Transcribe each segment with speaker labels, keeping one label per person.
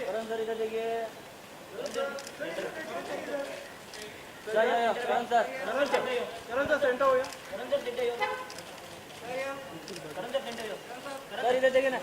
Speaker 1: करण sir इधर देखिए। करण sir centre हो गया। सर इधर देखिए ना।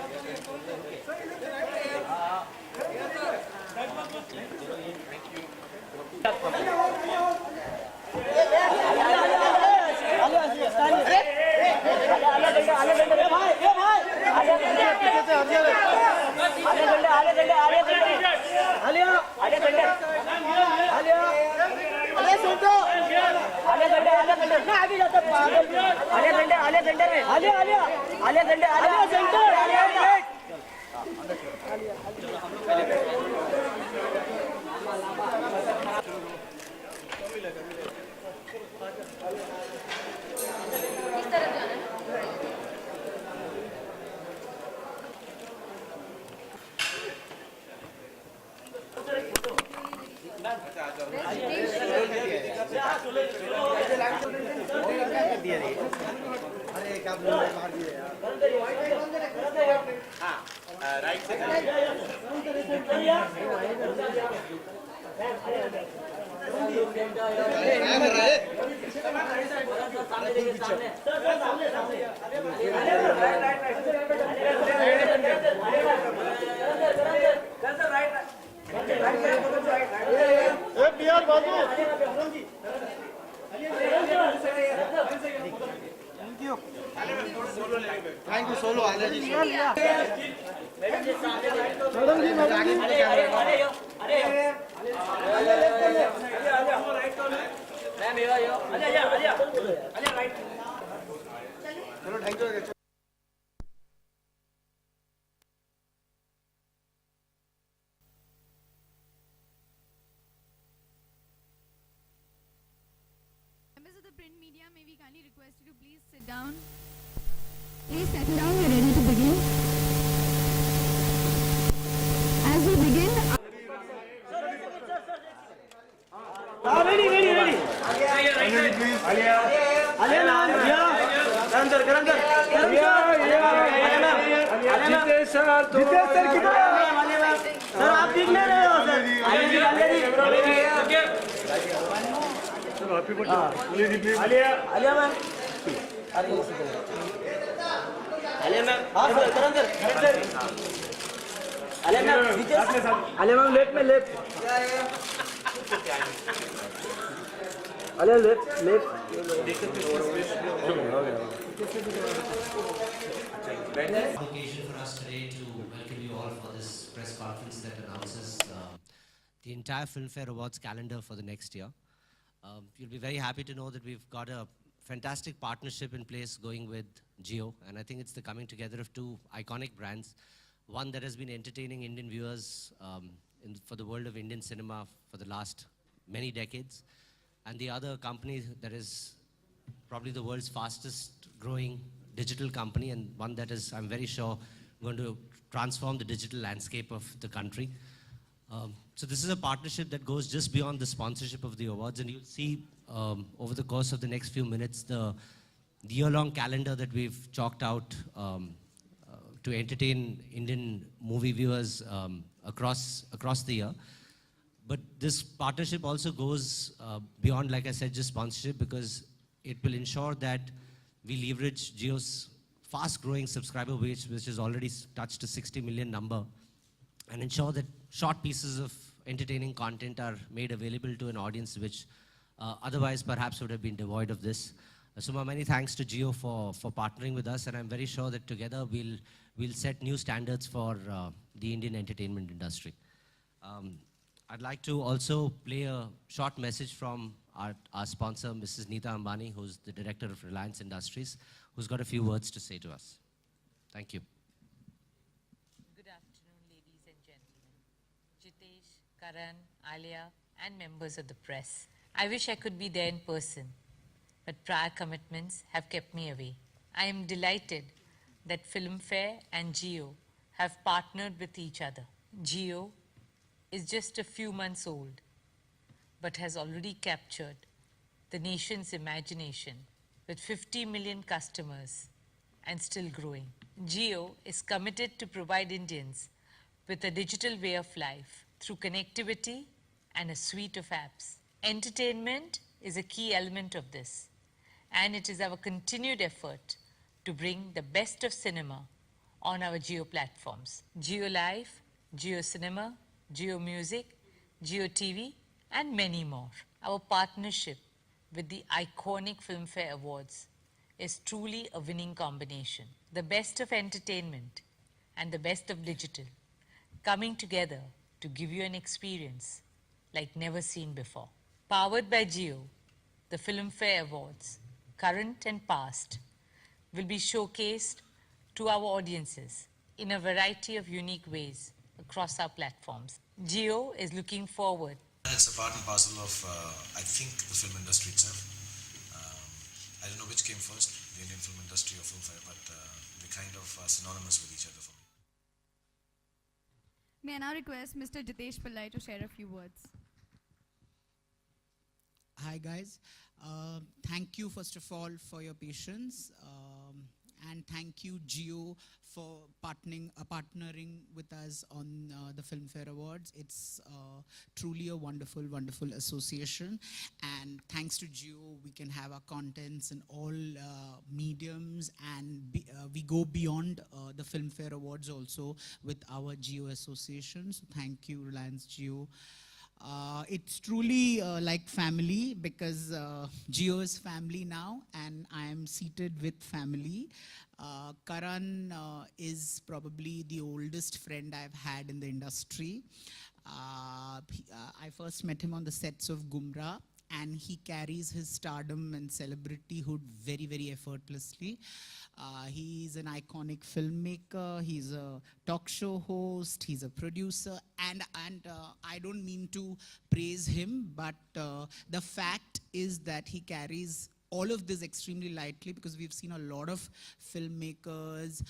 Speaker 2: Thank you, Solo. Alia ji.
Speaker 3: Members of the print media, may we kindly request you to please sit down. Please settle down, we're ready to begin. As we begin...
Speaker 1: Ready. Alia ma'am. Karan sir. Jitesh sir किधर है? Sir आप दिख नहीं रहे हो sir. Alia ji. Sir happy birthday. Alia ma'am. Alia ma'am. हाँ sir Karan sir. Alia ma'am. Alia ma'am left में left. Alia left.
Speaker 4: Occasion for us today to welcome you all for this press conference that announces the entire FilmFare Awards calendar for the next year. You'll be very happy to know that we've got a fantastic partnership in place going with Jio, and I think it's the coming together of two iconic brands. One that has been entertaining Indian viewers for the world of Indian cinema for the last many decades, and the other company that is probably the world's fastest growing digital company, and one that is, I'm very sure, going to transform the digital landscape of the country. So this is a partnership that goes just beyond the sponsorship of the awards, and you'll see over the course of the next few minutes the year-long calendar that we've chalked out to entertain Indian movie viewers across the year. But this partnership also goes beyond, like I said, just sponsorship, because it will ensure that we leverage Jio's fast-growing subscriber base, which has already touched a 60 million number, and ensure that short pieces of entertaining content are made available to an audience which otherwise perhaps would have been devoid of this. So many thanks to Jio for partnering with us, and I'm very sure that together we'll set new standards for the Indian entertainment industry. I'd like to also play a short message from our sponsor, Mrs. Neeta Ambani, who's the Director of Reliance Industries, who's got a few words to say to us. Thank you.
Speaker 5: Good afternoon, ladies and gentlemen. Jitesh, Karan, Alia, and members of the press. I wish I could be there in person, but prior commitments have kept me away. I am delighted that FilmFare and Jio have partnered with each other. Jio is just a few months old, but has already captured the nation's imagination with 50 million customers and still growing. Jio is committed to provide Indians with a digital way of life through connectivity and a suite of apps. Entertainment is a key element of this, and it is our continued effort to bring the best of cinema on our Jio platforms. Jio Live, Jio Cinema, Jio Music, Jio TV, and many more. Our partnership with the iconic FilmFare Awards is truly a winning combination. The best of entertainment and the best of digital coming together to give you an experience like never seen before. Powered by Jio, the FilmFare Awards, current and past, will be showcased to our audiences in a variety of unique ways across our platforms. Jio is looking forward.
Speaker 2: It's a part and parcel of, I think, the film industry itself. I don't know which came first, the Indian film industry or FilmFare, but they're kind of synonymous with each other for me.
Speaker 3: May I now request Mr. Jitesh Pillai to share a few words.
Speaker 6: Hi guys, thank you first of all for your patience, and thank you Jio for partnering with us on the FilmFare Awards. It's truly a wonderful, wonderful association, and thanks to Jio we can have our contents in all mediums, and we go beyond the FilmFare Awards also with our Jio association. So thank you Reliance Jio. It's truly like family, because Jio is family now and I am seated with family. Karan is probably the oldest friend I've had in the industry. I first met him on the sets of Gumra, and he carries his stardom and celebrityhood very, very effortlessly. He's an iconic filmmaker, he's a talk show host, he's a producer, and I don't mean to praise him, but the fact is that he carries all of this extremely lightly, because we've seen a lot of filmmakers,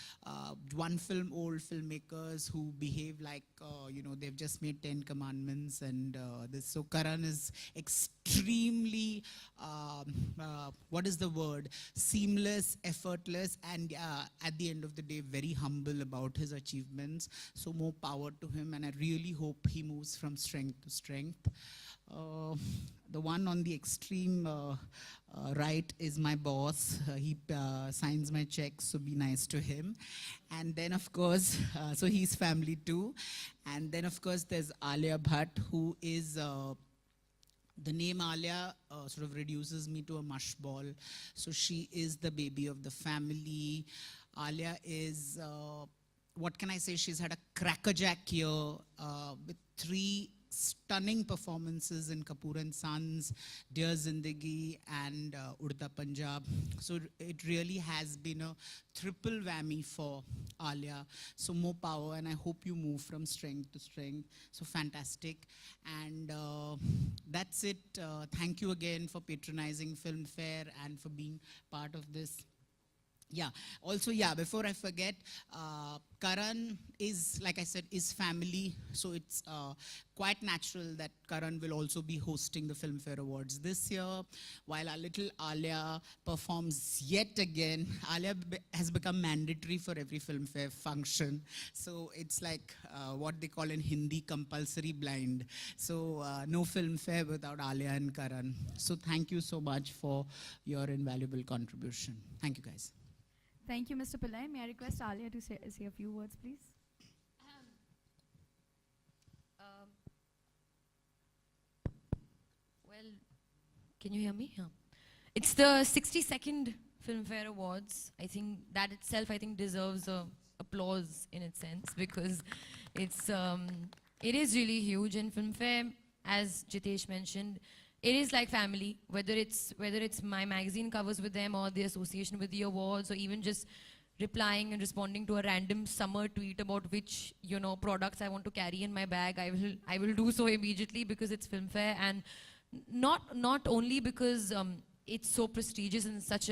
Speaker 6: old filmmakers who behave like, they've just made 10 commandments and this. So Karan is extremely, seamless, effortless, and at the end of the day, very humble about his achievements. So more power to him, and I really hope he moves from strength to strength. The one on the extreme right is my boss. He signs my checks, so be nice to him. And then of course, so he's family too. And then of course there's Alia Bhatt, who is, the name Alia sort of reduces me to a mush ball. So she is the baby of the family. Alia is, what can I say, she's had a crackerjack year with 3 stunning performances in Kapoor and Sons, Dear Zindagi, and Udta Punjab. So it really has been a triple whammy for Alia. So more power, and I hope you move from strength to strength. So fantastic. And that's it. Thank you again for patronizing FilmFare and for being part of this. Yeah, also, yeah, before I forget, Karan is, like I said, is family, so it's quite natural that Karan will also be hosting the FilmFare Awards this year, while our little Alia performs yet again. Alia has become mandatory for every FilmFare function, so it's like what they call in Hindi compulsory blind. So no FilmFare without Alia and Karan. So thank you so much for your invaluable contribution. Thank you, guys.
Speaker 3: Thank you, Mr. Pillai. May I request Alia to say a few words, please?
Speaker 7: Well, can you hear me? Yeah. It's the 62nd FilmFare Awards. I think that itself, deserves applause in its sense, because it is really huge. And FilmFare, as Jitesh mentioned, it is like family, whether it's my magazine covers with them, or the association with the awards, or even just replying and responding to a random summer tweet about which products I want to carry in my bag. I will do so immediately, because it's FilmFare, and not only because it's so prestigious and such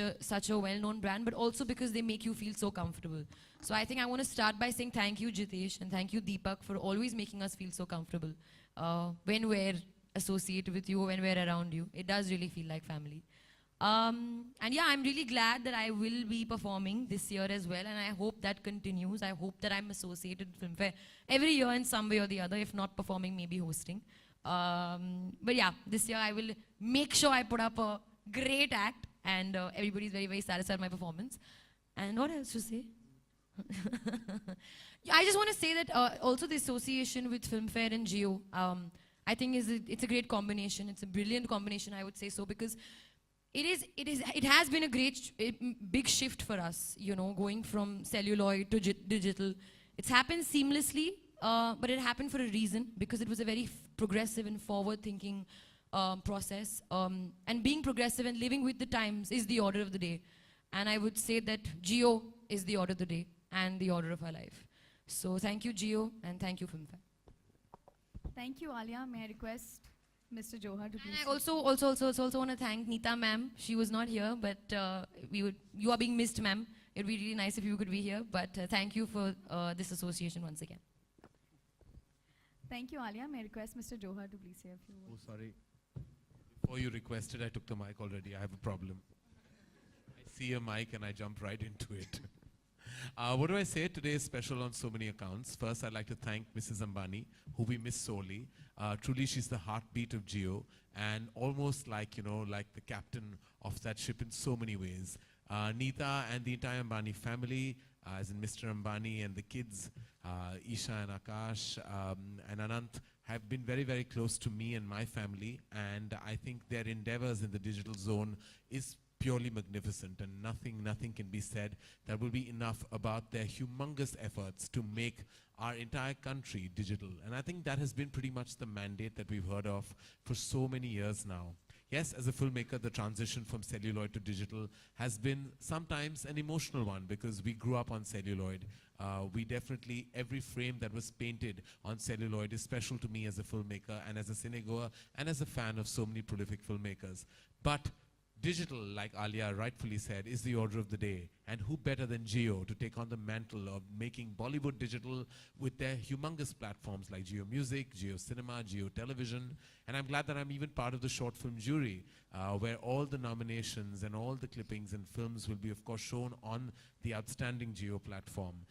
Speaker 7: a well-known brand, but also because they make you feel so comfortable. So I think I want to start by saying thank you, Jitesh, and thank you, Deepak, for always making us feel so comfortable when we're associated with you, when we're around you. It does really feel like family. And yeah, I'm really glad that I will be performing this year as well, and I hope that continues. I hope that I'm associated with FilmFare every year in some way or the other, if not performing, maybe hosting. But yeah, this year I will make sure I put up a great act, and everybody's very, very satisfied with my performance. And what else to say? Yeah, I just want to say that also the association with FilmFare and Jio, I think it's a great combination. It's a brilliant combination, I would say so, because it has been a great, big shift for us, you know, going from celluloid to digital. It's happened seamlessly, but it happened for a reason, because it was a very progressive and forward-thinking process. And being progressive and living with the times is the order of the day. And I would say that Jio is the order of the day and the order of our life. So thank you, Jio, and thank you, FilmFare.
Speaker 3: Thank you, Alia. May I request Mr. Johar to please.
Speaker 7: And I also want to thank Neeta ma'am. She was not here, but you are being missed, ma'am. It would be really nice if you could be here, but thank you for this association once again.
Speaker 3: Thank you, Alia. May I request Mr. Johar to please say a few words.
Speaker 8: Oh, sorry. Before you requested, I took the mic already. I have a problem. I see a mic and I jump right into it. What do I say? Today is special on so many accounts. First, I'd like to thank Mrs. Ambani, who we miss sorely. Truly, she's the heartbeat of Jio, and almost like, you know, like the captain of that ship in so many ways. Neeta and the entire Ambani family, as in Mr. Ambani and the kids, Isha and Akash and Anant, have been very, very close to me and my family, and I think their endeavors in the digital zone is purely magnificent, and nothing can be said that will be enough about their humongous efforts to make our entire country digital. And I think that has been pretty much the mandate that we've heard of for so many years now. Yes, as a filmmaker, the transition from celluloid to digital has been sometimes an emotional one, because we grew up on celluloid. We definitely, every frame that was painted on celluloid is special to me as a filmmaker and as a cinegoer and as a fan of so many prolific filmmakers. But digital, like Alia rightfully said, is the order of the day. And who better than Jio to take on the mantle of making Bollywood digital with their humongous platforms like Jio Music, Jio Cinema, Jio Television. And I'm glad that I'm even part of the short film jury, where all the nominations and all the clippings and films will be, of course, shown on the outstanding Jio platform.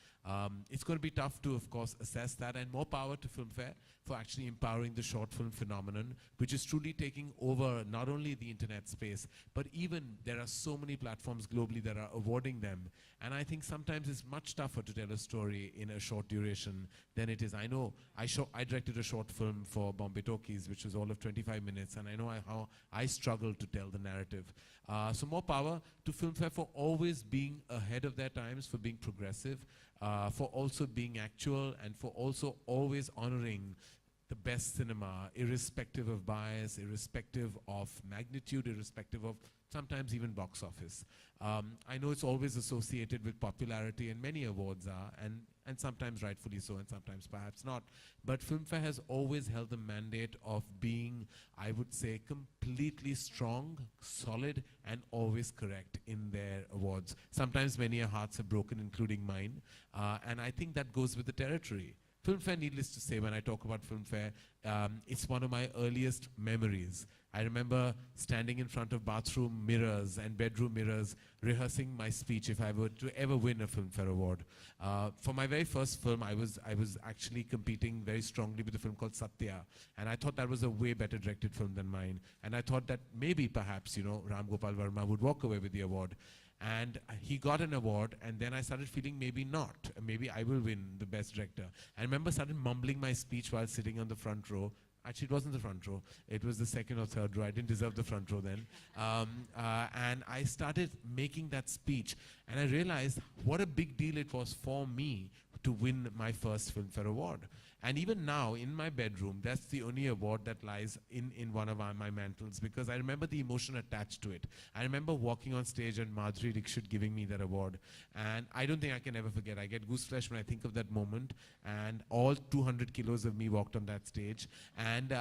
Speaker 8: It's going to be tough to, of course, assess that, and more power to FilmFare for actually empowering the short film phenomenon, which is truly taking over not only the internet space, but even there are so many platforms globally that are awarding them. And I think sometimes it's much tougher to tell a story in a short duration than it is. I know I directed a short film for Bombay Talkies, which was all of 25 minutes, and I know how I struggled to tell the narrative. So more power to FilmFare for always being ahead of their times, for being progressive, for also being actual, and for also always honoring the best cinema, irrespective of bias, irrespective of magnitude, irrespective of sometimes even box office. I know it's always associated with popularity, and many awards are, and sometimes rightfully so, and sometimes perhaps not. But FilmFare has always held the mandate of being, I would say, completely strong, solid, and always correct in their awards. Sometimes many hearts have broken, including mine, and I think that goes with the territory. FilmFare, needless to say, when I talk about FilmFare, it's one of my earliest memories. I remember standing in front of bathroom mirrors and bedroom mirrors, rehearsing my speech if I were to ever win a FilmFare award. For my very first film, I was actually competing very strongly with a film called Satya, and I thought that was a way better directed film than mine. And I thought that maybe, perhaps, you know, Ram Gopal Verma would walk away with the award. And he got an award, and then I started feeling maybe not. Maybe I will win the best director. I remember started mumbling my speech while sitting on the front row. Actually, it wasn't the front row. It was the second or third row. I didn't deserve the front row then. And I started making that speech, and I realized what a big deal it was for me to win my first FilmFare award. And even now, in my bedroom, that's the only award that lies in one of my mantles, because I remember the emotion attached to it. I remember walking on stage and Madhuri Dixit giving me that award. And I don't think I can ever forget. I get gooseflesh when I think of that moment. And all 200 kilos of me walked on that stage. And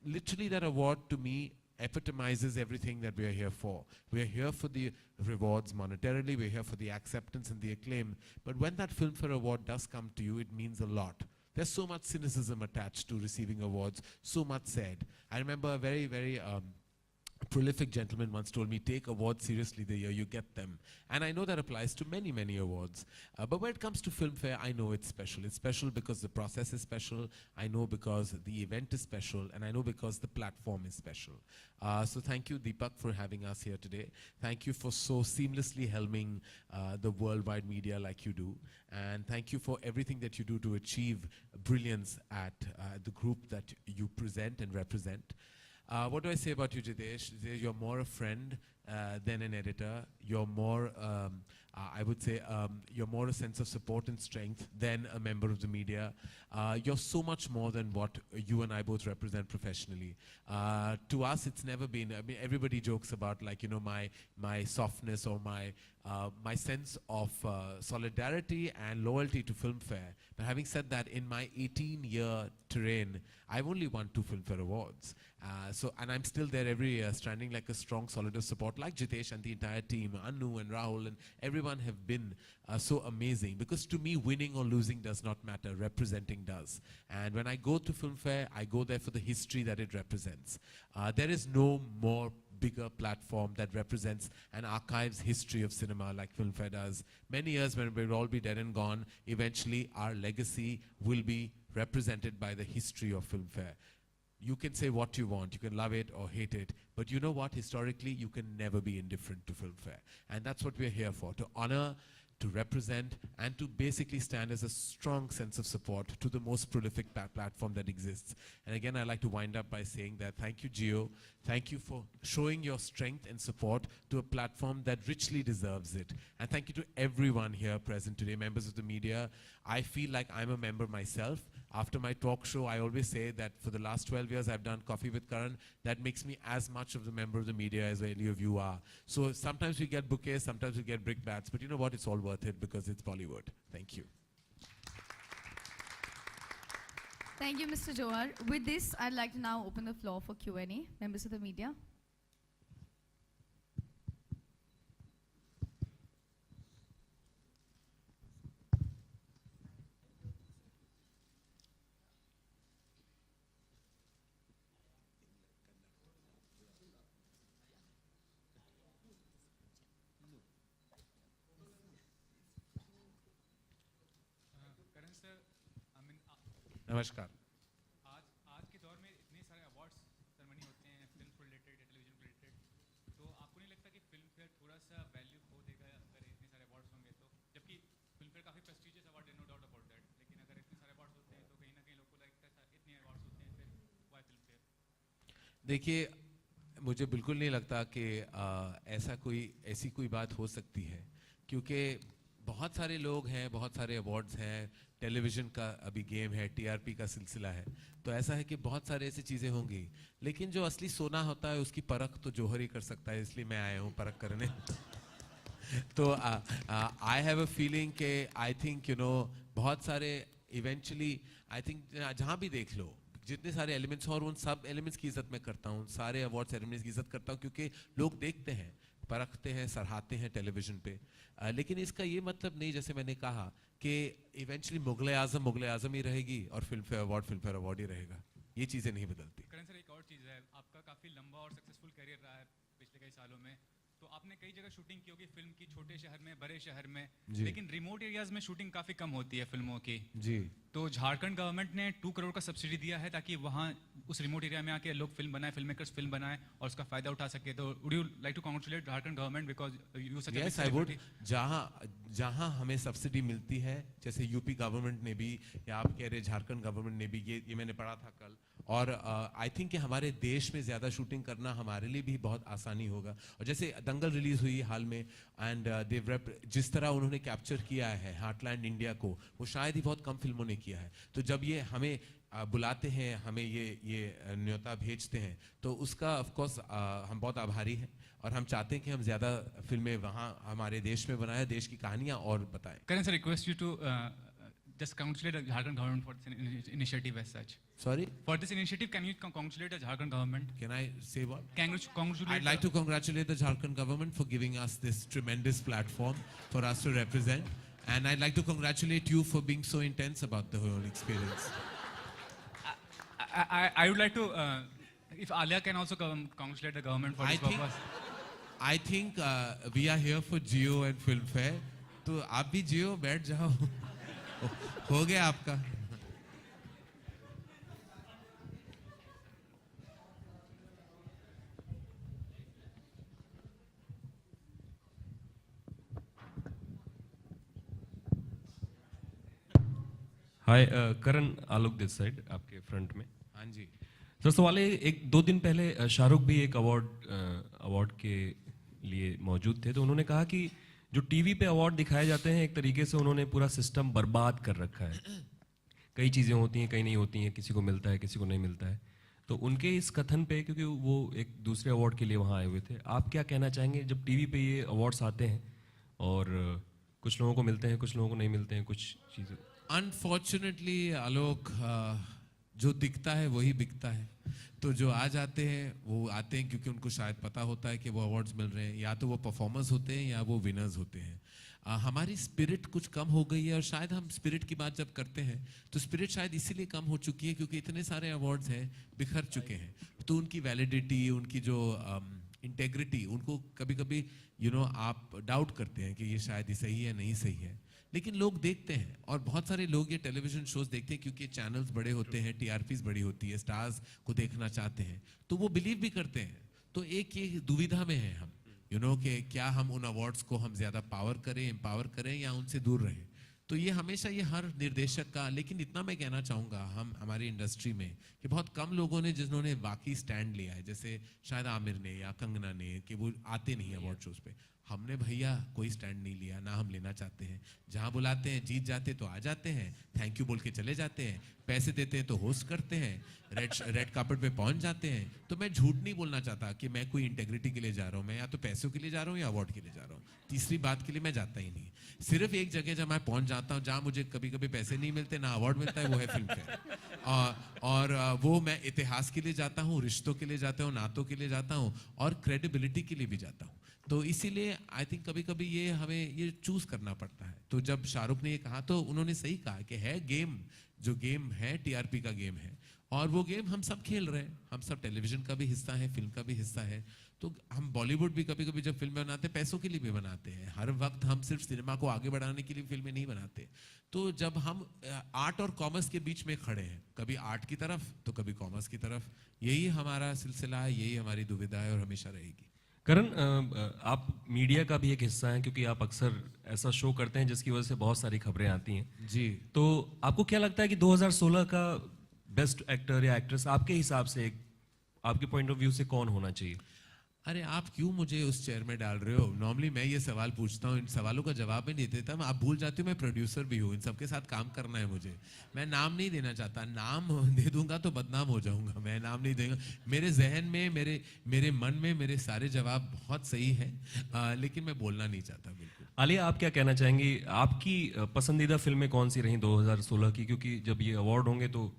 Speaker 8: literally that award to me epitomizes everything that we are here for. We are here for the rewards monetarily, we're here for the acceptance and the acclaim. But when that Filmfare Award does come to you, it means a lot. There's so much cynicism attached to receiving awards, so much said. I remember a very, very prolific gentleman once told me, take awards seriously the year you get them. And I know that applies to many, many awards. But when it comes to Filmfare, I know it's special. It's special because the process is special. I know because the event is special. And I know because the platform is special. So thank you, Deepak, for having us here today. Thank you for so seamlessly helming the worldwide media like you do. And thank you for everything that you do to achieve brilliance at the group that you present and represent. What do I say about you, Jitesh? You're more a friend than an editor. You're more, I would say, you're more a sense of support and strength than a member of the media. You're so much more than what you and I both represent professionally. To us, it's never been, I mean, everybody jokes about, like, you know, my softness or my sense of solidarity and loyalty to Filmfare. But having said that, in my 18-year terrain, I've only won 2 Filmfare Awards. And I'm still there every year, standing like a strong, solid of support, like Jitesh and the entire team, Anu and Rahul, and everyone have been so amazing. Because to me, winning or losing does not matter, representing does. And when I go to Filmfare, I go there for the history that it represents. There is no more bigger platform that represents and archives history of cinema like Filmfare does. Many years when we'll all be dead and gone, eventually our legacy will be represented by the history of Filmfare. You can say what you want, you can love it or hate it, but you know what, historically you can never be indifferent to Filmfare. And that's what we're here for, to honor, to represent, and to basically stand as a strong sense of support to the most prolific platform that exists. And again, I'd like to wind up by saying that thank you, Jio. Thank you for showing your strength and support to a platform that richly deserves it. And thank you to everyone here present today, members of the media. I feel like I'm a member myself. After my talk show, I always say that for the last 12 years, I've done Coffee with Karan. That makes me as much of the member of the media as any of you are. So sometimes we get bouquets, sometimes we get brickbats, but you know what? It's all worth it because it's Bollywood. Thank you.
Speaker 3: Thank you, Mr. Johar. With this, I'd like to now open the floor for Q&A. Members of the media.
Speaker 8: नमस्कार.
Speaker 9: आज के दौर में इतने सारे awards ceremony होते हैं, film को रिलेटेड, टेलीविजन को रिलेटेड, तो आपको नहीं लगता कि फिल्म फेयर थोड़ा सा वैल्यू खो देगा अगर इतने सारे अवार्ड्स होंगे तो? जबकि फिल्म फेयर काफ़ी प्रेस्टिजियस अवार्ड है, नो डाउट अबाउट दैट, लेकिन अगर इतने सारे अवार्ड्स होते हैं तो कहीं ना कहीं लोगों को लगता है इतने अवार्ड्स होते हैं, फिर व्हाई फिल्म फेयर?
Speaker 8: देखिए, मुझे बिल्कुल नहीं लगता कि ऐसी कोई बात हो सकती है, क्योंकि बहुत सारे लोग हैं, बहुत सारे अवार्ड्स हैं, टेलीविज़न का अभी गेम है, टीआरपी का सिलसिला है, तो ऐसा है कि बहुत सारे ऐसी चीज़ें होंगी, लेकिन जो असली सोना होता है उसकी परख तो जौहर ही कर सकता है, इसलिए मैं आया हूँ परख करने. तो आई हैव अ फीलिंग कि आई थिंक यू नो बहुत सारे इवेंचुअली आई थिंक जहाँ भी देख लो जितने सारे एलिमेंट्स हैं और उन सब एलिमेंट्स की इज्जत मैं करता हूँ, सारे अवार्ड सेरेमनीज की इज्जत करता हूँ, क्योंकि लोग देखते हैं, परखते हैं, सराहते हैं टेलीविज़न पे. लेकिन इसका ये मतलब नहीं, जैसे मैंने कहा, कि इवेंचुअली मुगल आज़म ही रहेगी और फिल्म फेयर अवार्ड ही रहेगा. ये चीज़ें नहीं बदलती.
Speaker 9: करण सर, एक और चीज़ है, आपका काफ़ी लंबा और सक्सेसफुल करियर रहा है पिछले कई सालों में, तो आपने कई जगह शूटिंग की होगी फिल्म की, छोटे शहर में, बड़े शहर में, लेकिन रिमोट एरियाज में शूटिंग काफ़ी कम होती है फिल्मों की.
Speaker 8: जी.
Speaker 9: तो झारखंड गवर्नमेंट ने 2 करोड़ का सब्सिडी दिया है ताकि वहाँ उस रिमोट एरिया में आके लोग फिल्म बनाए, फिल्म मेकर्स फिल्म बनाए और उसका फायदा उठा सके. तो would you like to congratulate Jharkhand government because you such a
Speaker 8: yes, I would. जहाँ हमें सब्सिडी मिलती है, जैसे यूपी गवर्नमेंट ने भी, या आप कह रहे झारखंड गवर्नमेंट ने भी, ये मैंने पढ़ा था कल, और आई थिंक कि हमारे देश में ज़्यादा शूटिंग करना हमारे लिए भी बहुत आसानी होगा. और जैसे दंगल रिलीज़ हुई हाल में, एंड जिस तरह उन्होंने कैप्चर किया है हार्टलैंड इंडिया को, वो शायद ही बहुत कम फिल्मों ने किया है. तो जब ये हमें बुलाते हैं, हमें ये न्योता भेजते हैं, तो उसका ऑफ कोर्स हम बहुत आभारी हैं, और हम चाहते हैं कि हम ज़्यादा फिल्में वहाँ हमारे देश में बनाएं, देश की कहानियाँ और बताएं.
Speaker 9: Karan sir, request you to just congratulate the Jharkhand government for this initiative as such.
Speaker 8: Sorry?
Speaker 9: For this initiative, can you congratulate the Jharkhand government?
Speaker 8: Can I say what?
Speaker 9: Congratulate.
Speaker 8: I'd like to congratulate the Jharkhand government for giving us this tremendous platform for us to represent. And I'd like to congratulate you for being so intense about the whole experience.
Speaker 9: I would like to, if Alia can also congratulate the government for this purpose.
Speaker 8: I think we are here for Jio and FilmFare. तो आप भी जियो, बैठ जाओ. हो गया आपका.
Speaker 10: हाय करण, आलोक this side आपके front में.
Speaker 8: हाँ जी.
Speaker 10: सर सवाल है, एक 2 दिन पहले शाहरुख भी एक अवार्ड के लिए मौजूद थे, तो उन्होंने कहा कि जो टीवी पे अवार्ड दिखाए जाते हैं एक तरीके से उन्होंने पूरा सिस्टम बर्बाद कर रखा है. कई चीज़ें होती हैं, कई नहीं होती हैं, किसी को मिलता है, किसी को नहीं मिलता है. तो उनके इस कथन पे, क्योंकि वो एक दूसरे अवार्ड के लिए वहाँ आए हुए थे, आप क्या कहना चाहेंगे जब टीवी पे ये अवार्ड्स आते हैं और कुछ लोगों को मिलते हैं, कुछ लोगों को नहीं मिलते हैं, कुछ चीज़ें?
Speaker 8: अनफॉर्चुनेटली आलोक, जो दिखता है वही बिकता है. तो जो आ जाते हैं वो आते हैं क्योंकि उनको शायद पता होता है कि वो अवार्ड्स मिल रहे हैं, या तो वो परफॉर्मर्स होते हैं या वो विनर्स होते हैं. हमारी स्पिरिट कुछ कम हो गई है, और शायद हम स्पिरिट की बात जब करते हैं तो स्पिरिट शायद इसीलिए कम हो चुकी है क्योंकि इतने सारे अवार्ड्स हैं, बिखर चुके हैं. तो उनकी वैलिडिटी, उनकी जो इंटेग्रिटी, उनको कभी कभी आप डाउट करते हैं कि ये शायद ही सही है, नहीं सही है. लेकिन लोग देखते हैं, और बहुत सारे लोग ये टेलीविजन शोज देखते हैं क्योंकि चैनल्स बड़े होते हैं, टीआरपीज बड़ी होती है, स्टार्स को देखना चाहते हैं, तो वो बिलीव भी करते हैं. तो एक ये दुविधा में है हम, कि क्या हम उन अवार्ड्स को हम ज़्यादा पावर करें, एम्पावर करें, या उनसे दूर रहें. तो ये हमेशा ये हर निर्देशक का, लेकिन इतना मैं कहना चाहूँगा हमारी इंडस्ट्री में कि बहुत कम लोगों ने जिन्होंने वाकई स्टैंड लिया है, जैसे शायद आमिर ने या कंगना ने, कि वो आते नहीं अवार्ड शोज पे. हमने भैया कोई स्टैंड नहीं लिया, ना हम लेना चाहते हैं. जहाँ बुलाते हैं, जीत जाते तो आ जाते हैं, थैंक यू बोल के चले जाते हैं, पैसे देते हैं तो होस्ट करते हैं, रेड कार्पेट पे पहुंच जाते हैं. तो मैं झूठ नहीं बोलना चाहता कि मैं कोई इंटेग्रिटी के लिए जा रहा हूँ. मैं या तो पैसों के लिए जा रहा हूँ या अवार्ड के लिए जा रहा हूँ. तीसरी बात के लिए मैं जाता ही नहीं. सिर्फ एक जगह जब मैं पहुंच जाता हूँ जहाँ मुझे कभी कभी पैसे नहीं मिलते, ना अवार्ड मिलता है, वो है FilmFare. और वो मैं इतिहास के लिए जाता हूँ, रिश्तों के लिए जाता हूँ, नातों के लिए जाता हूँ, और क्रेडिबिलिटी के लिए भी जाता हूँ. तो इसीलिए आई थिंक कभी कभी ये हमें ये चूज करना पड़ता है. तो जब शाहरुख ने ये कहा तो उन्होंने सही कहा कि है गेम, जो गेम है टीआरपी का गेम है, और वो गेम हम सब खेल रहे हैं. हम सब टेलीविजन का भी हिस्सा है, फिल्म का भी हिस्सा है. तो हम बॉलीवुड भी कभी कभी जब फिल्में बनाते हैं, पैसों के लिए भी बनाते हैं. हर वक्त हम सिर्फ सिनेमा को आगे बढ़ाने के लिए फिल्में नहीं बनाते. तो जब हम आर्ट और कॉमर्स के बीच में खड़े हैं, कभी आर्ट की तरफ तो कभी कॉमर्स की तरफ, यही हमारा सिलसिला है, यही हमारी दुविधा है और हमेशा रहेगी.
Speaker 10: करण, आप मीडिया का भी एक हिस्सा हैं क्योंकि आप अक्सर ऐसा शो करते हैं जिसकी वजह से बहुत सारी खबरें आती हैं.
Speaker 8: जी.
Speaker 10: तो आपको क्या लगता है कि 2016 का बेस्ट एक्टर या एक्ट्रेस आपके हिसाब से, आपके पॉइंट ऑफ व्यू से कौन होना चाहिए?
Speaker 8: अरे आप क्यों मुझे उस चेयर में डाल रहे हो? नॉर्मली मैं ये सवाल पूछता हूँ, इन सवालों का जवाब मैं नहीं देता. आप भूल जाते हो मैं प्रोड्यूसर भी हूँ, इन सबके साथ काम करना है मुझे. मैं नाम नहीं देना चाहता. नाम दे दूंगा तो बदनाम हो जाऊंगा. मैं नाम नहीं दूंगा. मेरे जहन में, मेरे मन में मेरे सारे जवाब बहुत सही हैं, लेकिन मैं बोलना नहीं चाहता. बिल्कुल.
Speaker 10: आलिया, आप क्या कहना चाहेंगी? आपकी पसंदीदा फिल्में कौन सी रही 2016 की? क्योंकि जब ये अवार्ड होंगे तो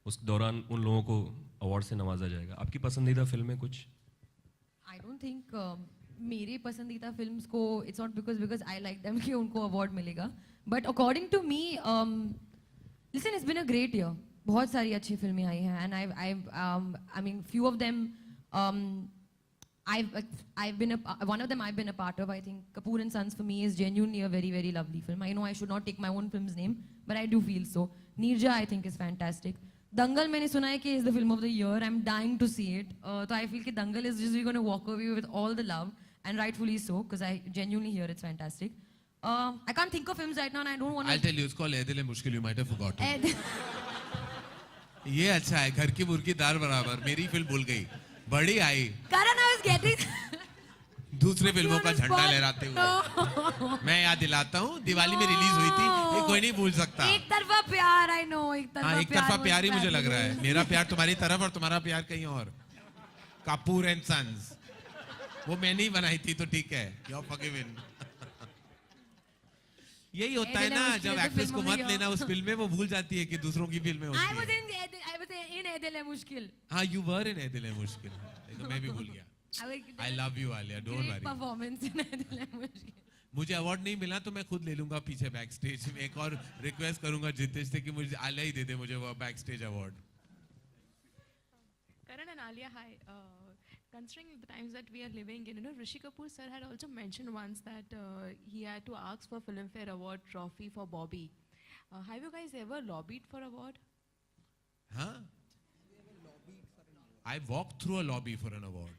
Speaker 10: उस दौरान उन लोगों को अवार्ड से नवाजा जाएगा. आपकी पसंदीदा फिल्में कुछ?
Speaker 7: आई डोंट थिंक मेरे पसंदीदा फिल्म्स को, it's not because I like them कि उनको अवार्ड मिलेगा. But according to me, listen, it's been a great year. बहुत सारी अच्छी फिल्में आई हैं, and I mean few of them I've been one of them I've been a part of. I think Kapoor and Sons for me is genuinely a very, very lovely film. I know I should not take my own film's name, but I do feel so. Neerja I think is fantastic. Dangal मैंने सुना है कि is the film of the year. I'm dying to see it. So I feel कि Dangal is just going to walk away with all the love, and rightfully so, because I genuinely hear it's fantastic. I can't think of films right now, and I don't want to.
Speaker 8: I'll tell you, it's called Ae Dil Hai Mushkil. You might have forgotten. ये अच्छा है, घर की मुर्गी दाल बराबर. मेरी film भूल गई, बड़ी आई.
Speaker 7: Karan, I was getting.
Speaker 8: दूसरे फिल्मों का झंडा लहराते हुए मैं याद दिलाता हूँ, दिवाली में रिलीज हुई थी, ये कोई नहीं भूल सकता.
Speaker 7: एक तरफा प्यार, I know, एक
Speaker 8: तरफा प्यार ही मुझे लग रहा है. मेरा प्यार तुम्हारी तरफ और तुम्हारा प्यार कहीं और. कपूर एंड सन्स, वो मैंने ही बनाई थी, तो ठीक है. You're forgiven. यही होता है ना, जब एक्ट्रेस को मत लेना उस फिल्म में, वो भूल जाती है कि दूसरों की फिल्में होती
Speaker 7: I was
Speaker 8: है.
Speaker 7: in Ae Dil Hai Mushkil.
Speaker 8: हाँ, you were in Ae Dil Hai Mushkil. तो मैं भी भूल गया. I love you, Alia. Don't
Speaker 7: Great
Speaker 8: worry.
Speaker 7: performance in Ae Dil Hai Mushkil.
Speaker 8: मुझे अवार्ड नहीं मिला तो मैं खुद ले लूंगा पीछे बैक स्टेज में. एक और रिक्वेस्ट करूंगा जितेश से कि मुझे आलिया ही दे दे मुझे वो back stage award.
Speaker 11: Karan and Alia, hi. Considering the times that we are living in, Rishi Kapoor sir had also mentioned once that he had to ask for FilmFare Award trophy for Bobby. Have you guys ever lobbied for award?
Speaker 8: Huh? I walked through a lobby for an award.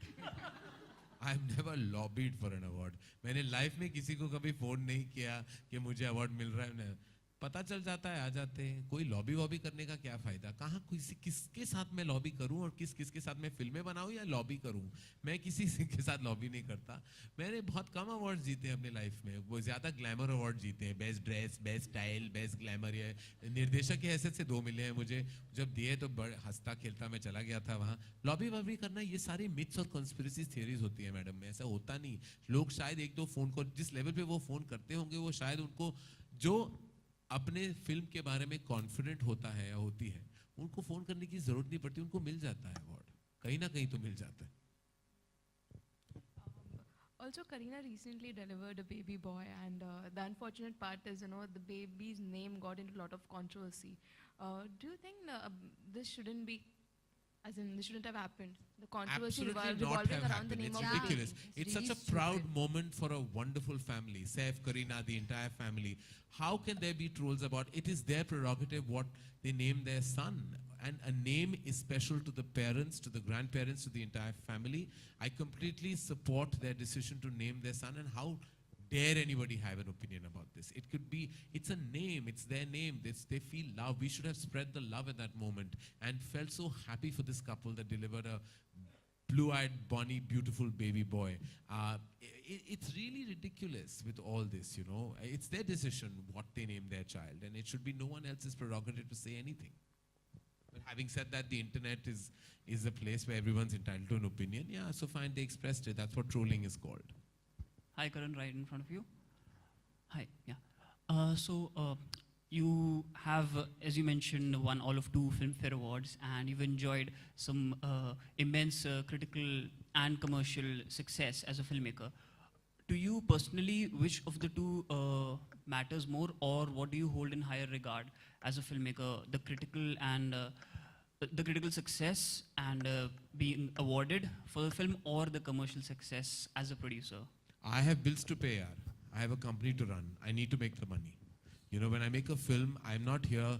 Speaker 8: I've never lobbied for an award. मैंने life में किसी को कभी phone नहीं किया कि मुझे award मिल रहा है. पता चल जाता है, आ जाते हैं. कोई लॉबी वॉबी करने का क्या फायदा? कहाँ किसके साथ मैं लॉबी करूं और किसके साथ मैं फिल्में बनाऊं या लॉबी करूं? मैं किसी के साथ लॉबी नहीं करता. मैंने बहुत कम अवार्ड जीते हैं अपने लाइफ में. वो ज्यादा ग्लैमर अवार्ड जीते हैं. Best dress, best style, best glamour. ये निर्देशक की हैसियत से 2 मिले हैं मुझे. जब दिए तो हंसता खेलता मैं चला गया था वहाँ. लॉबी वॉबी करना, ये सारी मिथ्स और कॉन्स्पिरेसी थियरीज होती है मैडम में. ऐसा होता नहीं. लोग शायद 1-2 फोन कॉल, जिस लेवल पे वो फोन करते होंगे, वो शायद उनको जो अपने फिल्म के बारे में कॉन्फिडेंट होता है या होती है, उनको फोन करने की जरूरत नहीं पड़ती. उनको मिल जाता है अवार्ड, कहीं ना कहीं तो मिल जाता है.
Speaker 11: Also, Kareena recently delivered a baby boy, and the unfortunate part is, the baby's name got into a lot of controversy. Do you think this shouldn't be, as in this shouldn't have happened? The controversy revolving around the name
Speaker 8: it's
Speaker 11: of
Speaker 8: ridiculous.
Speaker 11: the baby.
Speaker 8: It's such a proud moment for a wonderful family. Saif, Kareena, the entire family. How can there be trolls about it? Is their prerogative what they name their son. And a name is special to the parents, to the grandparents, to the entire family. I completely support their decision to name their son. And how dare anybody have an opinion about this? It could be, it's a name, it's their name. They feel love. We should have spread the love at that moment and felt so happy for this couple that delivered a blue-eyed, bonny, beautiful baby boy. It's really ridiculous with all this, It's their decision what they name their child, and it should be no one else's prerogative to say anything. But having said that, the internet is a place where everyone's entitled to an opinion. Yeah, so fine, they expressed it. That's what trolling is called.
Speaker 12: Hi, Karan, right in front of you. Hi, yeah. You have, as you mentioned, won all of 2 FilmFare Awards, and you've enjoyed some immense critical and commercial success as a filmmaker. To you personally, which of the 2 matters more, or what do you hold in higher regard as a filmmaker? The critical and the critical success and being awarded for the film, or the commercial success as a producer?
Speaker 8: I have bills to pay, yaar. I have a company to run. I need to make the money. When I make a film, I'm not here,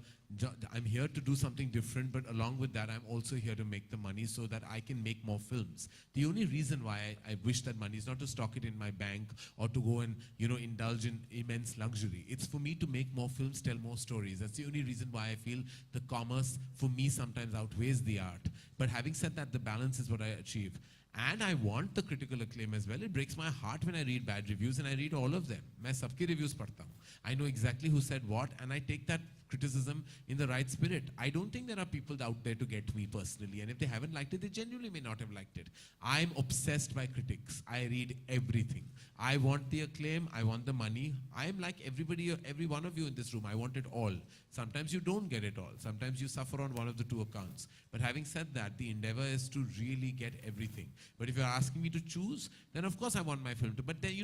Speaker 8: I'm here to do something different, but along with that, I'm also here to make the money so that I can make more films. The only reason why I wish that money is not to stock it in my bank or to go and, indulge in immense luxury. It's for me to make more films, tell more stories. That's the only reason why I feel the commerce, for me, sometimes outweighs the art. But having said that, the balance is what I achieve. And I want the critical acclaim as well. It breaks my heart when I read bad reviews, and I read all of them. मैं सबके reviews पढ़ता हूँ. I know exactly who said what, and I take that criticism in the right spirit. I don't think there are people out there to get me personally, and if they haven't liked it, they genuinely may not have liked it. I'm obsessed by critics. I read everything. I want the acclaim. I want the money. I'm like everybody, every one of you in this room. I want it all. Sometimes you don't get it all. Sometimes you suffer on one of the 2 accounts. But having said that, the endeavor is to really get everything. But if you're asking me to choose, then of course I want my film to. But then,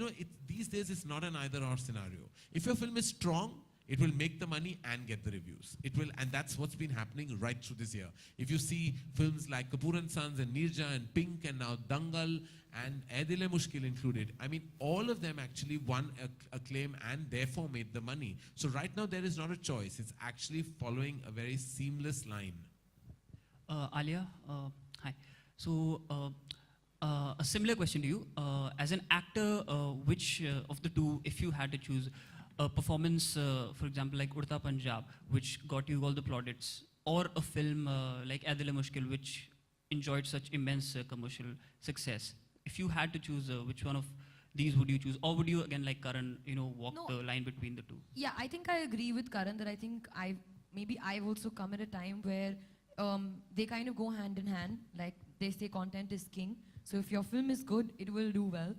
Speaker 8: these days it's not an either-or scenario. If your film is strong, it will make the money and get the reviews. It will, and that's what's been happening right through this year. If you see films like Kapoor and Sons and Nirja and Pink and now Dangal and Ae Dil Hai Mushkil included, I mean, all of them actually won acclaim and therefore made the money. So right now there is not a choice. It's actually following a very seamless line.
Speaker 12: Alia, hi. So, a similar question to you. As an actor, which of the 2, if you had to choose, a performance, for example, like Udta Punjab, which got you all the plaudits, or a film like Ae Dil Hai Mushkil, which enjoyed such immense commercial success, if you had to choose, which one of these would you choose? Or would you, again, like Karan, walk the line between the 2?
Speaker 7: Yeah, I think I agree with Karan that I think I've also come at a time where they kind of go hand in hand. Like they say, content is king. So if your film is good, it will do well.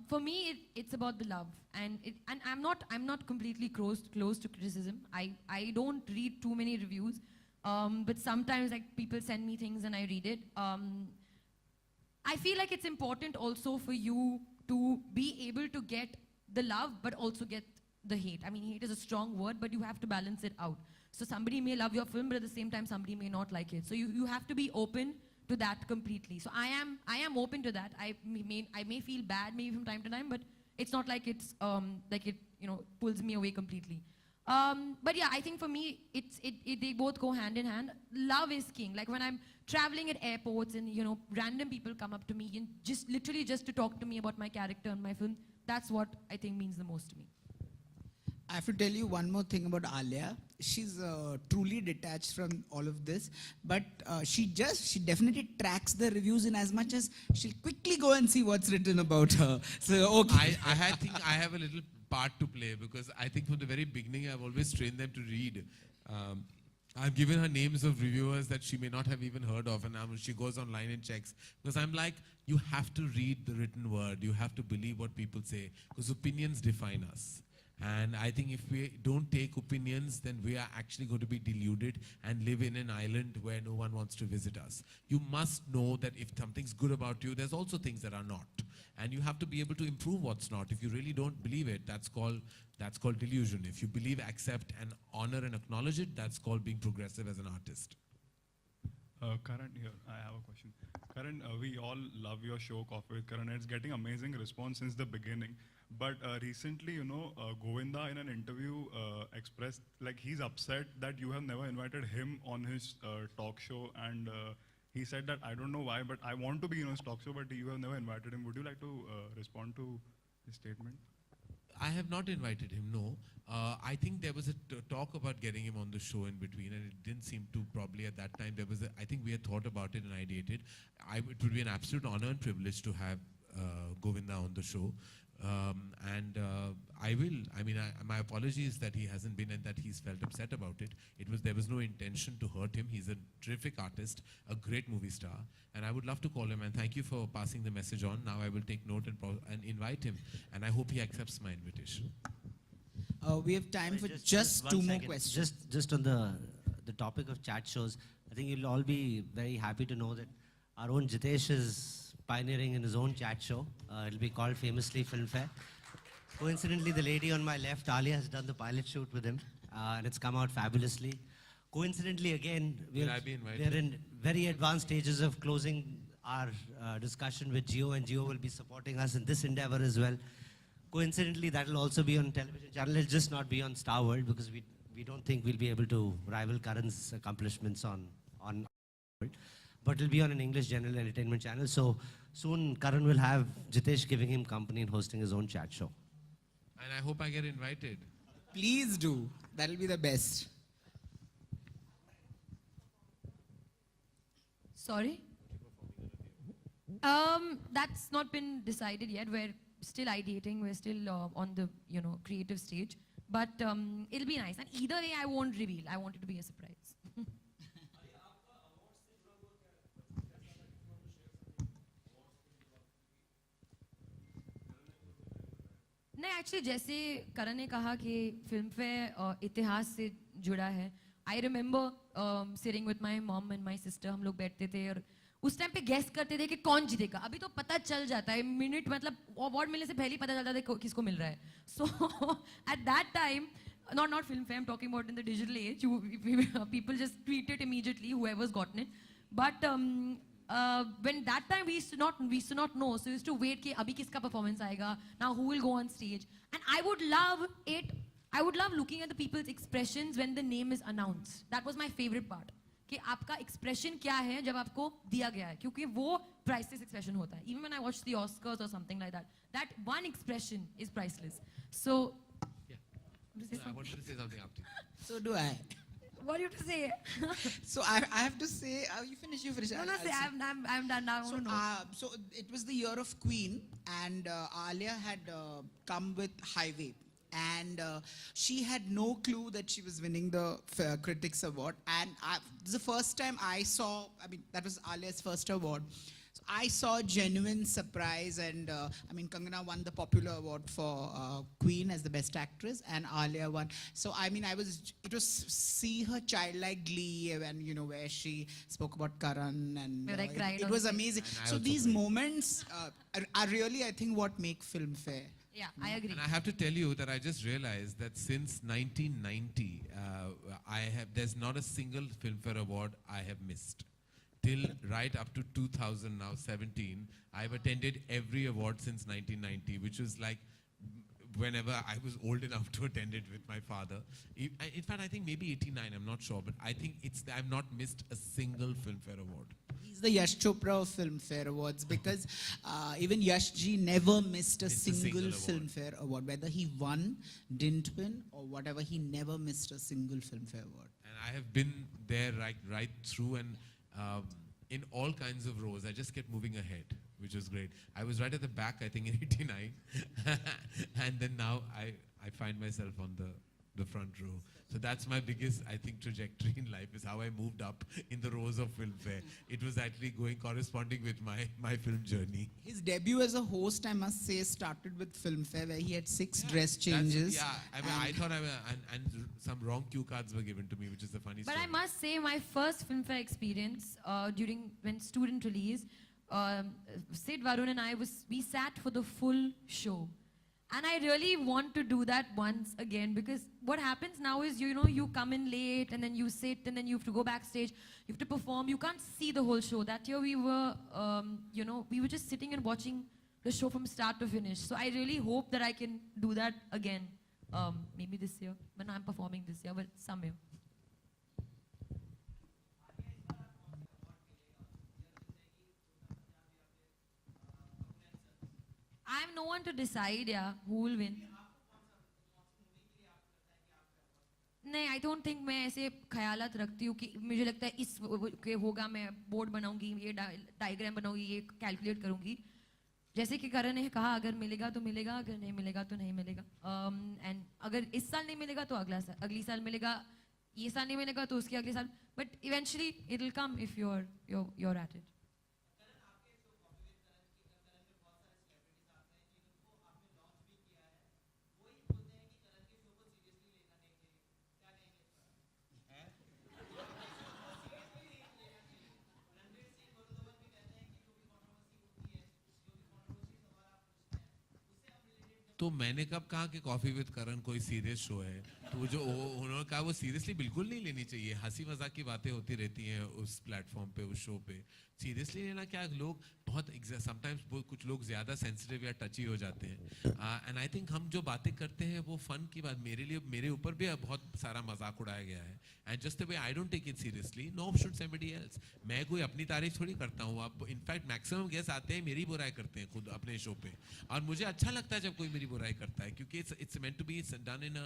Speaker 7: For me, it's about the love, and I'm not completely close to criticism. I don't read too many reviews, but sometimes like people send me things and I read it. I feel like it's important also for you to be able to get the love, but also get the hate. I mean, hate is a strong word, but you have to balance it out. So somebody may love your film, but at the same time, somebody may not like it. So you have to be open to that completely. So I am open to that. I may feel bad maybe from time to time, but it's not like it's like it pulls me away completely. But yeah, I think for me, they both go hand in hand. Love is king. Like when I'm traveling at airports and random people come up to me and literally just to talk to me about my character and my film, that's what I think means the most to me.
Speaker 6: I have to tell you one more thing about Alia. She's truly detached from all of this, but she definitely tracks the reviews in as much as she'll quickly go and see what's written about her. So okay.
Speaker 8: I think I have a little part to play because I think from the very beginning I've always trained them to read. I've given her names of reviewers that she may not have even heard of, and now she goes online and checks. Because I'm like, you have to read the written word. You have to believe what people say, because opinions define us. And I think if we don't take opinions, then we are actually going to be deluded and live in an island where no one wants to visit us. You must know that if something's good about you, there's also things that are not. And you have to be able to improve what's not. If you really don't believe it, that's called delusion. If you believe, accept, and honor and acknowledge it, that's called being progressive as an artist.
Speaker 13: Karan, here, I have a question. Karan, we all love your show, Coffee with Karan. It's getting amazing response since the beginning. But recently, Govinda in an interview expressed like he's upset that you have never invited him on his talk show, and he said that I don't know why, but I want to be in his talk show, but you have never invited him. Would you like to respond to his statement?
Speaker 8: I have not invited him, no. I think there was a talk about getting him on the show in between, and it didn't seem to probably at that time. I think we had thought about it and ideated. It would be an absolute honor and privilege to have Govinda on the show. I will. I mean, my apologies that he hasn't been and that he's felt upset about it. There was no intention to hurt him. He's a terrific artist, a great movie star, and I would love to call him. And thank you for passing the message on. Now I will take note and invite him, and I hope he accepts my invitation.
Speaker 6: We have time for just two more questions.
Speaker 4: Just on the topic of chat shows, I think you'll all be very happy to know that our own Jitesh is pioneering in his own chat show. It'll be called famously FilmFare. Coincidentally, the lady on my left, Alia, has done the pilot shoot with him, and it's come out fabulously. Coincidentally, again, we're in very advanced stages of closing our discussion with Jio, and Jio will be supporting us in this endeavor as well. Coincidentally, that will also be on television channel. It'll just not be on Star World, because we don't think we'll be able to rival Karan's accomplishments on World. But it'll be on an English general entertainment channel. So soon Karan will have Jitesh giving him company and hosting his own chat show.
Speaker 8: And I hope I get invited.
Speaker 6: Please do. That'll be the best.
Speaker 7: Sorry? That's not been decided yet. We're still ideating. We're still on the creative stage. But it'll be nice. And either way, I won't reveal. I want it to be a surprise. नहीं actually जैसे करण ने कहा कि film fair इतिहास से जुड़ा है. I remember sitting with my mom and my sister. हम लोग बैठते थे और उस टाइम पे गेस करते थे कि कौन जीतेगा. अभी तो पता चल जाता है मिनट, मतलब अवार्ड मिलने से पहले ही पता चल जाता है किसको मिल रहा है. So at that time, not film fair, I'm talking about in the digital age, people just tweet it immediately, whoever's gotten it. But when that time we used to not know, so we used to wait कि अभी किसका performance आएगा, now who will go on stage. And I would love looking at the people's expressions when the name is announced. That was my favorite part. कि आपका expression क्या है जब आपको दिया गया है, क्योंकि वो priceless expression होता है. Even when I watch the Oscars or something like that, that one expression is priceless. So
Speaker 8: I wanted to say something after.
Speaker 6: So do I.
Speaker 7: What do you have to say?
Speaker 6: So I have to say, you finish.
Speaker 7: No, say, I'm done now.
Speaker 6: So it was the year of Queen, and Alia had come with Highway, and she had no clue that she was winning the Critics Award. And this is the first time I saw, that was Alia's first award. So I saw genuine surprise, and I mean, Kangana won the popular award for Queen as the best actress, and Alia won. So I mean, it was see her childlike glee when, you know, where she spoke about Karan, and
Speaker 7: Where I cried
Speaker 6: it
Speaker 7: on
Speaker 6: was
Speaker 7: stage.
Speaker 6: amazing.
Speaker 2: And I
Speaker 6: So
Speaker 2: also
Speaker 6: these
Speaker 2: cried.
Speaker 6: moments are really, I think, what make FilmFare.
Speaker 7: Yeah, I agree.
Speaker 8: And I have to tell you that I just realized that since 1990, there's not a single Filmfare award I have missed. Till right up to 2017, I've attended every award since 1990, which was like whenever I was old enough to attend it with my father. In fact, I think maybe 89, I'm not sure, but I think I've not missed a single Filmfare award.
Speaker 6: He's the Yash Chopra of FilmFare Awards, because even Yash ji never missed a single
Speaker 8: award.
Speaker 6: FilmFare award. Whether he won, didn't win, or whatever, he never missed a single FilmFare award.
Speaker 8: And I have been there right through, and in all kinds of roles. I just kept moving ahead, which was great. I was right at the back, I think, in 89. And then now I find myself on the front row. So that's my biggest, I think, trajectory in life, is how I moved up in the rows of FilmFare. It was actually corresponding with my film journey.
Speaker 6: His debut as a host, I must say, started with FilmFare, where he had 6 dress changes.
Speaker 8: I mean, I thought and some wrong cue cards were given to me, which is the funny
Speaker 7: But
Speaker 8: story.
Speaker 7: I must say, my first FilmFare experience when student release, Sid, Varun and we sat for the full show. And I really want to do that once again, because what happens now is, you know, you come in late and then you sit and then you have to go backstage, you have to perform, you can't see the whole show. That year we were, we were just sitting and watching the show from start to finish. So I really hope that I can do that again, maybe this year, when I'm performing this year, but some year. I have no one to decide, yeah, who will win. नहीं, I don't think मैं ऐसे ख्यालात रखती हूँ कि मुझे लगता है इस के होगा, मैं बोर्ड बनाऊंगी, ये डायग्राम बनाऊंगी, ये कैलकुलेट करूंगी. जैसे कि करण ने कहा, अगर मिलेगा तो मिलेगा, अगर नहीं मिलेगा तो नहीं मिलेगा. एंड अगर इस साल नहीं मिलेगा तो अगली साल मिलेगा, ये साल नहीं मिलेगा तो उसके अगले साल. But eventually it will come if you're at it.
Speaker 8: तो मैंने कब कहा कि कॉफी विद करण कोई सीरियस शो है? तो जो उन्होंने कहा वो सीरियसली बिल्कुल नहीं लेनी चाहिए. हंसी मजाक की बातें होती रहती हैं उस प्लेटफॉर्म पे, उस शो पे. सीरियसली लेना क्या, लोग बहुत समटाइम्स कुछ लोग ज़्यादा सेंसिटिव या टची हो जाते हैं. एंड आई थिंक हम जो बातें करते हैं वो फन की बात, मेरे ऊपर भी बहुत सारा मजाक उड़ाया गया है. And just the way I don't take it seriously, no should somebody else. मैं कोई अपनी तारीफ थोड़ी करता हूँ. आप इनफैक्ट मैक्सिमम गेस्ट आते हैं मेरी बुराई करते हैं खुद अपने शो पे, और मुझे अच्छा लगता है जब कोई मेरी बुराई करता है, क्योंकि it's meant to be done in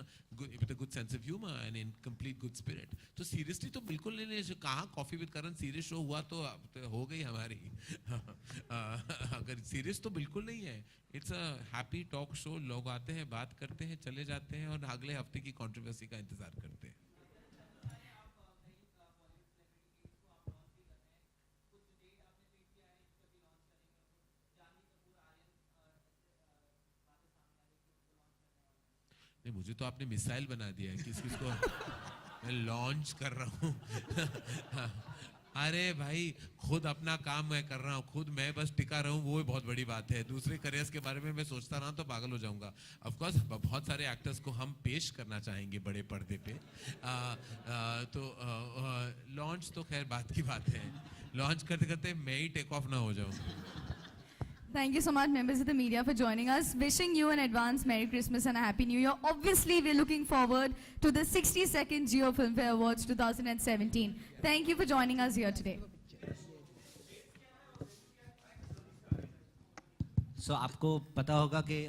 Speaker 8: with a good sense of humour and in complete good spirit. तो सीरियसली तो बिल्कुल नहीं. कहाँ coffee with Karan serious show हुआ तो हो गई हमारी. अगर सीरियस तो बिल्कुल नहीं है. It's a happy talk show. लोग आते हैं, बात करते हैं, चले जाते हैं, और अगले हफ्ते की कंट्रोवर्सी का इंतजार करते हैं. नहीं, मुझे तो आपने मिसाइल बना दिया है. किस को मैं लॉन्च कर रहा हूँ. अरे भाई, खुद अपना काम मैं कर रहा हूँ, खुद मैं बस टिका रहूँ, वो बहुत बड़ी बात है. दूसरे करियर्स के बारे में मैं सोचता रहा तो पागल हो जाऊंगा. ऑफ कोर्स बहुत सारे एक्टर्स को हम पेश करना चाहेंगे बड़े पर्दे पे. तो लॉन्च तो खैर बात की बात है. लॉन्च करते करते मैं ही टेक ऑफ ना हो जाऊँ.
Speaker 3: Thank you so much, members of the media, for joining us. Wishing you an advance Merry Christmas and a Happy New Year. Obviously, we're looking forward to the 62nd Jio FilmFare Awards 2017. Thank you for joining us here today.
Speaker 4: So, आपको पता होगा कि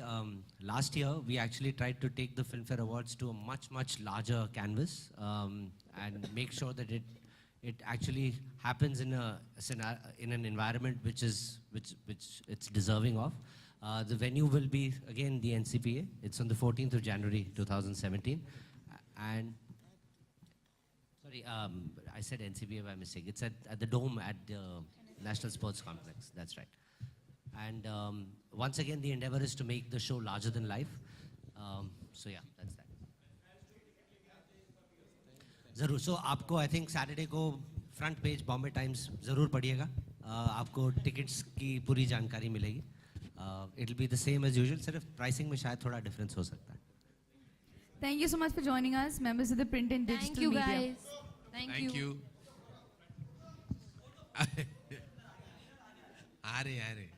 Speaker 4: last year we actually tried to take the FilmFare Awards to a much larger canvas and make sure that it actually happens in an environment which it's deserving of. The venue will be again the NCPA. It's on the 14th of January 2017, and sorry, I said NCPA by mistake. It's at the Dome at the National Sports Complex. That's right. And once again, the endeavor is to make the show larger than life. So yeah, that's that. जरूर. So आपको I think Saturday को front page Bombay Times जरूर पढ़िएगा. आपको tickets की पूरी जानकारी मिलेगी. It'll be the same as usual. सिर्फ pricing में शायद थोड़ा difference हो सकता है.
Speaker 3: Thank you so much for joining us, members of the print and digital
Speaker 7: Thank you,
Speaker 3: media.
Speaker 7: guys. Thank
Speaker 8: Thank
Speaker 7: you.
Speaker 8: you. आ रहे.